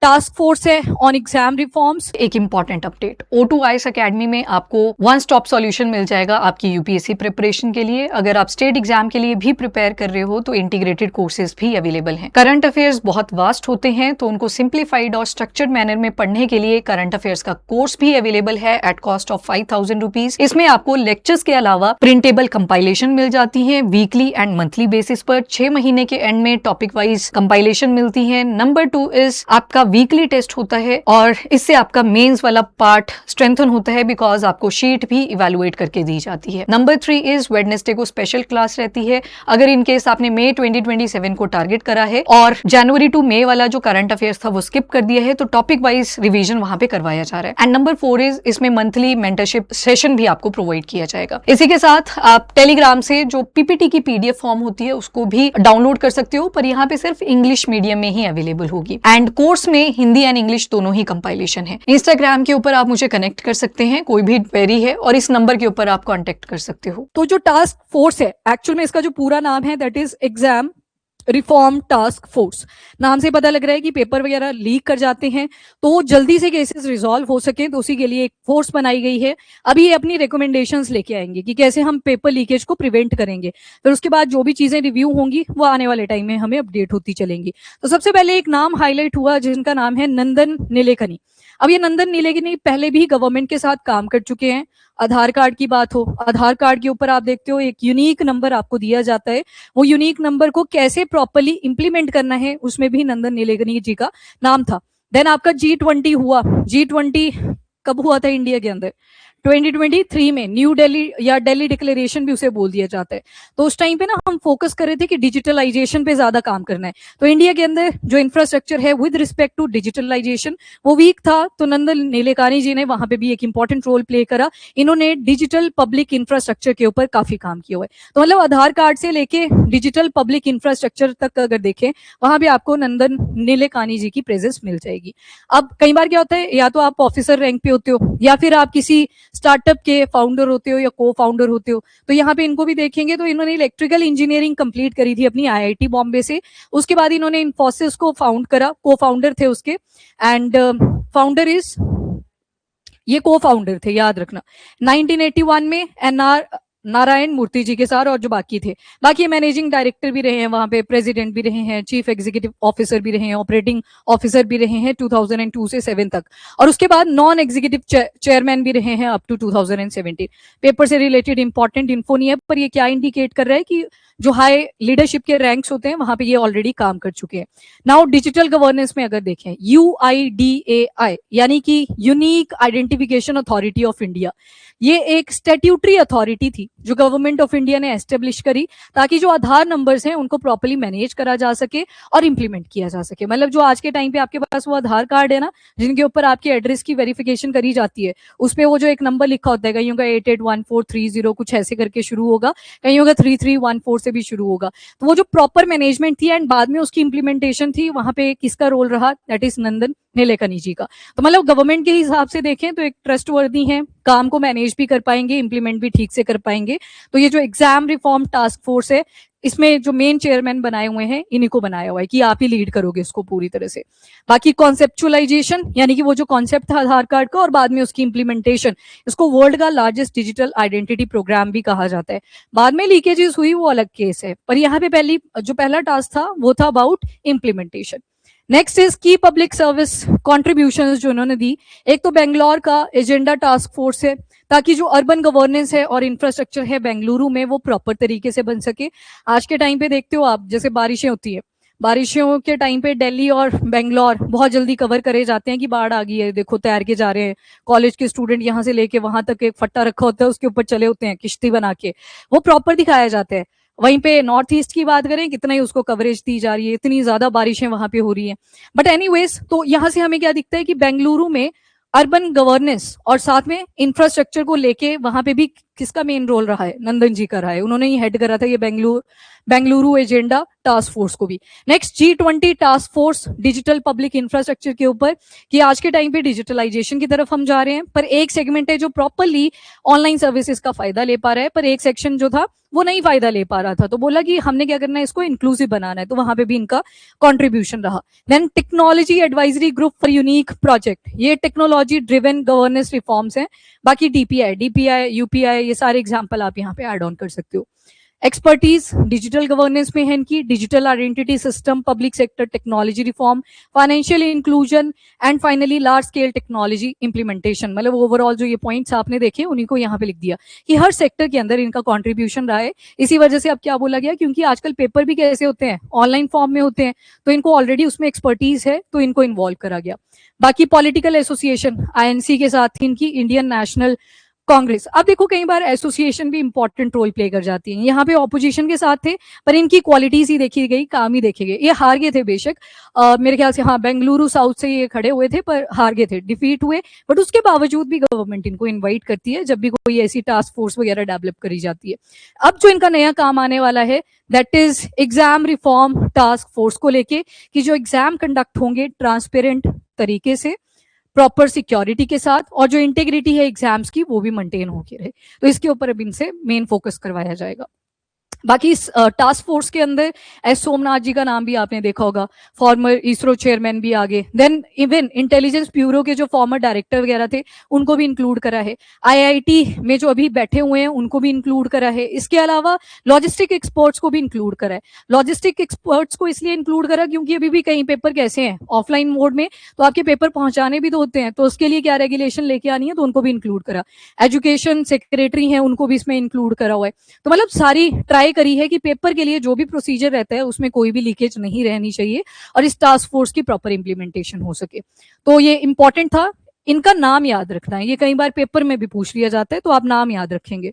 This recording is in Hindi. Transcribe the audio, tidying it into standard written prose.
टास्क फोर्स है ऑन एग्जाम रिफॉर्म्स। एक important update, O2 IAS academy में आपको वन स्टॉप सॉल्यूशन मिल जाएगा आपकी यूपीएससी प्रिपरेशन के लिए। अगर आप स्टेट एग्जाम के लिए भी प्रिपेयर कर रहे हो तो इंटीग्रेटेड कोर्सेज भी अवेलेबल हैं। करंट अफेयर्स बहुत वास्ट होते हैं तो उनको सिंप्लीफाइड और स्ट्रक्चर्ड मैनर में पढ़ने के लिए करंट अफेयर्स का कोर्स भी अवेलेबल है एट कॉस्ट ऑफ 5,000 रुपीज। इसमें आपको लेक्चर्स के अलावा प्रिंटेबल कंपाइलेशन मिल जाती है वीकली एंड मंथली बेसिस पर। 6 महीने के एंड में टॉपिक वाइज कंपाइलेशन मिलती है। नंबर 2 इज आपका वीकली टेस्ट होता है और इससे आपका मेंस वाला पार्ट स्ट्रेंथन होता है बिकॉज आपको शीट भी इवेलुएट करके दी जाती है। नंबर 3 इज वेडनेसडे को स्पेशल क्लास रहती है। अगर इनकेस आपने मई 2027 को टारगेट करा है और जनवरी टू मई वाला जो करंट अफेयर्स था वो स्किप कर दिया है तो टॉपिक वाइज रिवीजन वहां पे करवाया जा रहा है। एंड नंबर 4 इज इसमें मंथली मेंटरशिप सेशन भी आपको प्रोवाइड किया जाएगा। इसी के साथ आप टेलीग्राम से जो पीपीटी की पीडीएफ फॉर्म होती है उसको भी डाउनलोड कर सकते हो, पर यहाँ पे सिर्फ इंग्लिश मीडियम में ही अवेलेबल होगी। एंड कोर्स में हिंदी एंड इंग्लिश दोनों ही कंपाइलेशन है। इंस्टाग्राम के ऊपर आप मुझे कनेक्ट कर सकते हैं, कोई भी क्वेरी है और इस नंबर के ऊपर आप कांटेक्ट कर सकते हो। तो जो टास्क फोर्स है एक्चुअल में इसका जो पूरा नाम है that is exam reform task force. नाम से पता लग रहा है कि पेपर वगैरह लीक कर जाते हैं तो जल्दी से केसेस रिजॉल्व हो सके तो उसी के लिए एक फोर्स बनाई गई है। अभी ये अपनी रिकमेंडेशंस लेके आएंगे कि कैसे हम पेपर लीकेज को प्रिवेंट करेंगे। फिर उसके बाद जो भी चीजें रिव्यू होंगी वो आने वाले टाइम में हमें अपडेट होती चलेंगी। तो सबसे पहले एक नाम हाईलाइट हुआ जिनका नाम है नंदन नीलेकनी। अब ये नंदन नीलेकनी पहले भी गवर्नमेंट के साथ काम कर चुके हैं। आधार कार्ड की बात हो, आधार कार्ड के ऊपर आप देखते हो एक यूनिक नंबर आपको दिया जाता है। वो यूनिक नंबर को कैसे प्रॉपर्ली इंप्लीमेंट करना है उसमें भी नंदन नीलेकनी जी का नाम था। देन आपका G20 हुआ। G20 कब हुआ था इंडिया के अंदर? 2023 में न्यू दिल्ली या दिल्ली डिक्लेरेशन भी उसे बोल दिया जाता है। तो उस टाइम पे ना हम फोकस कर रहे थे कि डिजिटलाइजेशन पे ज्यादा काम करना है। तो इंडिया के अंदर जो इंफ्रास्ट्रक्चर है विद रिस्पेक्ट टू डिजिटलाइजेशन वो वीक था, तो नंदन नीलेकनी जी ने वहां पे भी एक इंपॉर्टेंट रोल प्ले करा। इन्होंने डिजिटल पब्लिक इंफ्रास्ट्रक्चर के ऊपर काफी काम किया हुआ है। तो मतलब आधार कार्ड से लेके डिजिटल पब्लिक इंफ्रास्ट्रक्चर तक अगर देखें वहां भी आपको नंदन नीलेकनी जी की प्रेजेंस मिल जाएगी। अब कई बार क्या होता है, या तो आप ऑफिसर रैंक पे होते हो या फिर आप किसी स्टार्टअप के फाउंडर होते हो या को फाउंडर होते हो, तो यहाँ पे इनको भी देखेंगे तो इन्होंने इलेक्ट्रिकल इंजीनियरिंग कंप्लीट करी थी अपनी आईआईटी बॉम्बे से। उसके बाद इन्होंने इन्फोसिस को फाउंड करा, को फाउंडर थे उसके। एंड फाउंडर इज, ये को फाउंडर थे याद रखना। 1981 में एनआर नारायण मूर्ति जी के साथ और जो बाकी थे, बाकी मैनेजिंग डायरेक्टर भी रहे हैं वहां पे, प्रेसिडेंट भी रहे हैं, चीफ एग्जीक्यूटिव ऑफिसर भी रहे हैं, ऑपरेटिंग ऑफिसर भी रहे हैं 2002 से 7 तक। और उसके बाद नॉन एग्जीक्यूटिव चेयरमैन भी रहे हैं अप टू 2017। पेपर से रिलेटेड इंपॉर्टेंट इन्फो नहीं है, पर ये क्या इंडिकेट कर रहा है कि जो हाई लीडरशिप के रैंक्स होते हैं वहां पे ये ऑलरेडी काम कर चुके हैं। नाउ डिजिटल गवर्नेंस में अगर देखें, UIDAI यानी कि unique identification authority of India, ये एक स्टैट्यूटरी अथॉरिटी थी जो गवर्नमेंट ऑफ इंडिया ने एस्टेब्लिश करी ताकि जो आधार नंबर्स हैं उनको प्रॉपर्ली मैनेज करा जा सके और इंप्लीमेंट किया जा सके। मतलब जो आज के टाइम पे आपके पास वो आधार कार्ड है ना जिनके ऊपर आपके एड्रेस की वेरिफिकेशन करी जाती है, उस पे वो जो एक नंबर लिखा होता है, कहीं होगा 881430 कुछ ऐसे करके शुरू होगा, कहीं होगा 3314 से भी शुरू होगा। तो वो जो प्रॉपर मैनेजमेंट थी एंड बाद में उसकी इंप्लीमेंटेशन थी, वहां पे किसका रोल रहा? दैट इज नंदन नीलेकनी जी का। तो मतलब गवर्नमेंट के हिसाब से देखें तो एक ट्रस्ट वर्दी है, काम को मैनेज भी कर पाएंगे, इंप्लीमेंट भी ठीक से कर पाएंगे। तो ये जो एग्जाम रिफॉर्म टास्क फोर्स है इसमें जो मेन चेयरमैन बनाए हुए हैं इन्हीं को बनाया हुआ है कि आप ही लीड करोगे इसको पूरी तरह से। बाकी कॉन्सेप्चुअलाइजेशन यानी कि वो जो कॉन्सेप्ट था आधार कार्ड का और बाद में उसकी इंप्लीमेंटेशन, इसको वर्ल्ड का लार्जेस्ट डिजिटल आइडेंटिटी प्रोग्राम भी कहा जाता है। बाद में लीकेजेस हुई वो अलग केस है, पर यहाँ पे पहला टास्क था वो था अबाउट इंप्लीमेंटेशन। नेक्स्ट इज की पब्लिक सर्विस कॉन्ट्रीब्यूशन जो इन्होंने दी। एक तो बेंगलोर का एजेंडा टास्क फोर्स है ताकि जो अर्बन गवर्नेंस है और इंफ्रास्ट्रक्चर है बेंगलुरु में वो प्रॉपर तरीके से बन सके। आज के टाइम पे देखते हो आप, जैसे बारिशें होती है, बारिशों के टाइम पे दिल्ली और बेंगलोर बहुत जल्दी कवर करे जाते हैं कि बाढ़ आ गई है, देखो तैर के जा रहे हैं। कॉलेज के स्टूडेंट यहाँ से लेके वहां तक एक फट्टा रखा होता है उसके ऊपर चले होते हैं किश्ती बना के, वो प्रॉपर दिखाया जाता है। वहीं पे नॉर्थ ईस्ट की बात करें, कितना ही उसको कवरेज दी जा रही है, इतनी ज्यादा बारिशें वहां पे हो रही हैं। बट एनीवेज, तो यहाँ से हमें क्या दिखता है कि बेंगलुरु में अर्बन गवर्नेंस और साथ में इंफ्रास्ट्रक्चर को लेके वहां पे भी किसका मेन रोल रहा है? नंदन जी का रहा है। उन्होंने ही हेड करा था ये बेंगलुरु एजेंडा टास्क फोर्स को भी। Next G20 task force digital public infrastructure के ऊपर, कि आज के टाइम पे डिजिटलाइजेशन की तरफ हम जा रहे हैं, पर एक सेगमेंट है जो प्रॉपरली ऑनलाइन सर्विसेज का फायदा ले पा रहा है, पर एक सेक्शन जो था वो नहीं फायदा ले पा रहा था, तो बोला कि हमने क्या करना है, इसको इंक्लूसिव बनाना है, तो वहां पे भी इनका कंट्रीब्यूशन रहा। Then technology advisory group for unique project, ये टेक्नोलॉजी ड्रिवन गवर्नेंस रिफॉर्म्स हैं। बाकी डीपीआई यूपीआई ये सारे एग्जाम्पल आप यहाँ पे ऐड ऑन कर सकते हो। एक्सपर्टीज डिजिटल गवर्नेंस में है इनकी, digital identity system, public sector technology reform, financial inclusion and finally large scale technology implementation. मतलब ओवरऑल जो ये पॉइंट्स आपने देखे उन्हीं को यहाँ पे लिख दिया कि हर सेक्टर के अंदर इनका कॉन्ट्रीब्यूशन रहा है। इसी वजह से अब क्या बोला गया, क्योंकि आजकल पेपर भी कैसे होते हैं, ऑनलाइन फॉर्म में होते हैं, तो इनको ऑलरेडी उसमें एक्सपर्टीज है, तो इनको इन्वॉल्व करा गया। बाकी पॉलिटिकल एसोसिएशन INC के साथ इनकी इंडियन नेशनल कांग्रेस। अब देखो कई बार एसोसिएशन भी इंपॉर्टेंट रोल प्ले कर जाती है, यहाँ पे ऑपोजिशन के साथ थे, पर इनकी क्वालिटीज ही देखी गई, काम ही देखे गए। ये हार गए थे बेशक, मेरे ख्याल से हाँ बेंगलुरु साउथ से ये खड़े हुए थे, पर हार गए थे, डिफीट हुए, बट उसके बावजूद भी गवर्नमेंट इनको इन्वाइट करती है जब भी कोई ऐसी टास्क फोर्स वगैरह डेवलप करी जाती है। अब जो इनका नया काम आने वाला है that is exam reform task force को लेके, कि जो एग्जाम कंडक्ट होंगे ट्रांसपेरेंट तरीके से, प्रॉपर सिक्योरिटी के साथ, और जो इंटेग्रिटी है एग्जाम्स की वो भी मेंटेन होके रहे, तो इसके ऊपर अब इनसे मेन फोकस करवाया जाएगा। बाकी इस टास्क फोर्स के अंदर एस सोमनाथ जी का नाम भी आपने देखा होगा, फॉर्मर इसरो चेयरमैन भी आगे, देन इवन इंटेलिजेंस ब्यूरो के जो फॉर्मर डायरेक्टर वगैरह थे उनको भी इंक्लूड करा है, IIT में जो अभी बैठे हुए हैं उनको भी इंक्लूड करा है। इसके अलावा लॉजिस्टिक एक्सपर्ट्स को भी इंक्लूड करा है। लॉजिस्टिक एक्सपर्ट्स को इसलिए इंक्लूड करा क्योंकि अभी भी कई पेपर कैसे हैं ऑफलाइन मोड में, तो आपके पेपर पहुंचाने भी तो होते हैं, तो उसके लिए क्या रेगुलेशन लेके आनी है, तो उनको भी इंक्लूड करा। एजुकेशन सेक्रेटरी है उनको भी इसमें इंक्लूड करा हुआ है। तो मतलब सारी ट्राई करी है कि पेपर के लिए जो भी प्रोसीजर रहता है उसमें कोई भी लीकेज नहीं रहनी चाहिए और इस टास्क फोर्स की प्रॉपर इंप्लीमेंटेशन हो सके। तो ये इंपॉर्टेंट था, इनका नाम याद रखना है, ये कई बार पेपर में भी पूछ लिया जाता है, तो आप नाम याद रखेंगे।